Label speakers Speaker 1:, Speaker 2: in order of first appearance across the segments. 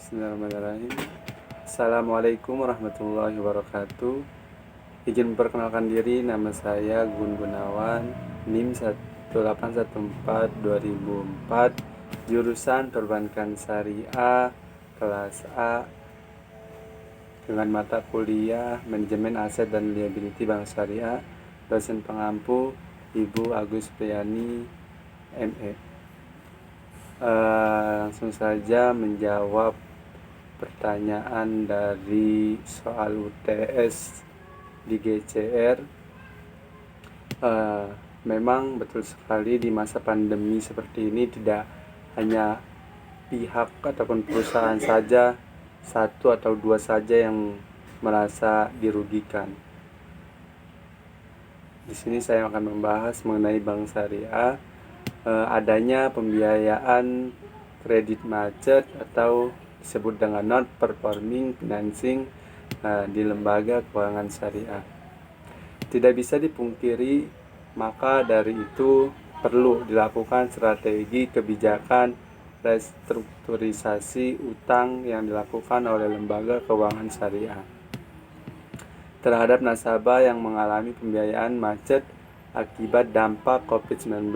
Speaker 1: Bismillahirrahmanirrahim. Assalamualaikum warahmatullahi wabarakatuh. Izin memperkenalkan diri, nama saya Gun Gunawan, NIM 1814-2004, jurusan Perbankan Syariah, kelas A, dengan mata kuliah Manajemen Aset dan Liability Bank Syariah. Dosen pengampu Ibu Agus Priyani, ME. Langsung saja menjawab pertanyaan dari soal UTS di GCR. Memang betul sekali di masa pandemi seperti ini tidak hanya pihak ataupun perusahaan saja, satu atau dua saja yang merasa dirugikan. Di sini saya akan membahas mengenai bank syariah, adanya pembiayaan kredit macet atau disebut dengan non performing financing di lembaga keuangan syariah. Tidak bisa dipungkiri, maka dari itu perlu dilakukan strategi kebijakan restrukturisasi utang yang dilakukan oleh lembaga keuangan syariah terhadap nasabah yang mengalami pembiayaan macet akibat dampak COVID-19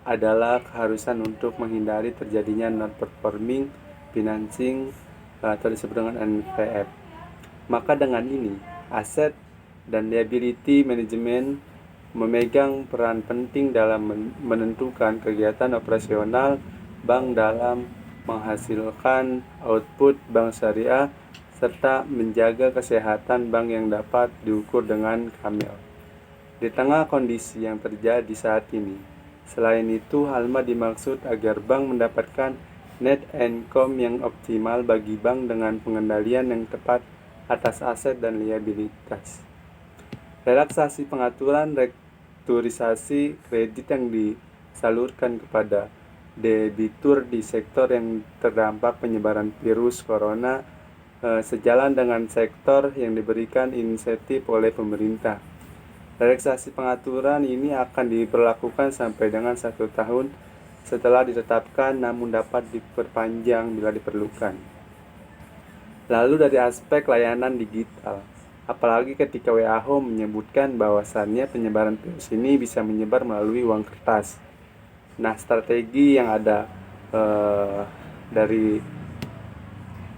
Speaker 1: adalah keharusan untuk menghindari terjadinya non-performing financing atau disebut dengan NPF. Maka dengan ini, aset dan liability management memegang peran penting dalam menentukan kegiatan operasional bank dalam menghasilkan output bank syariah serta menjaga kesehatan bank yang dapat diukur dengan kamil. Di tengah kondisi yang terjadi saat ini, selain itu, Halma dimaksud agar bank mendapatkan net income yang optimal bagi bank dengan pengendalian yang tepat atas aset dan liabilitas. Relaksasi pengaturan restrukturisasi kredit yang disalurkan kepada debitur di sektor yang terdampak penyebaran virus corona sejalan dengan sektor yang diberikan insentif oleh pemerintah. Relaksasi pengaturan ini akan diberlakukan sampai dengan 1 tahun setelah ditetapkan, namun dapat diperpanjang bila diperlukan. Lalu dari aspek layanan digital, apalagi ketika WHO menyebutkan bahwasannya penyebaran virus ini bisa menyebar melalui uang kertas. Nah, strategi yang ada dari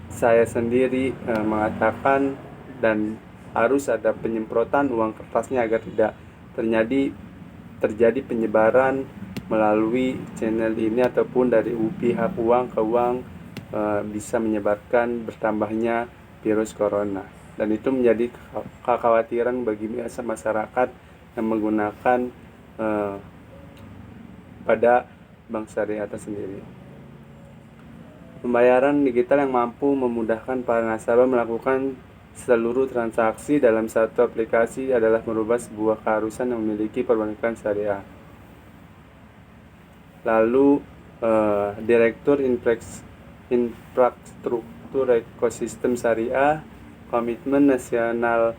Speaker 1: saya sendiri mengatakan dan harus ada penyemprotan uang kertasnya agar tidak terjadi penyebaran melalui channel ini ataupun dari pihak uang ke uang, bisa menyebarkan bertambahnya virus corona, dan itu menjadi kekhawatiran bagi masyarakat yang menggunakan pada bank syariah itu sendiri. Pembayaran digital yang mampu memudahkan para nasabah melakukan seluruh transaksi dalam satu aplikasi adalah merubah sebuah keharusan yang memiliki perbankan syariah. Lalu Direktur Infrastruktur Ekosistem Syariah, Komitmen Nasional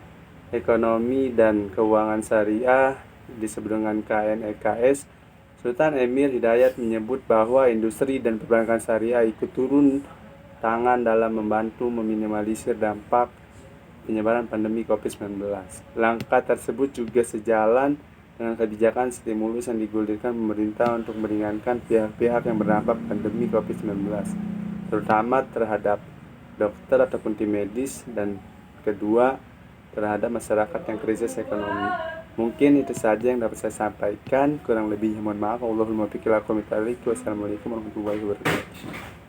Speaker 1: Ekonomi dan Keuangan Syariah disebut dengan KNEKS, Sultan Emir Hidayat menyebut bahwa industri dan perbankan syariah ikut turun tangan dalam membantu meminimalisir dampak penyebaran pandemi COVID-19. Langkah tersebut juga sejalan dengan kebijakan stimulus yang digulirkan pemerintah untuk meringankan pihak-pihak yang berdampak pandemi COVID-19, terutama terhadap dokter ataupun tim medis, dan kedua terhadap masyarakat yang krisis ekonomi. Mungkin itu saja yang dapat saya sampaikan, kurang lebihnya mohon maaf. Wassalamualaikum warahmatullahi wabarakatuh.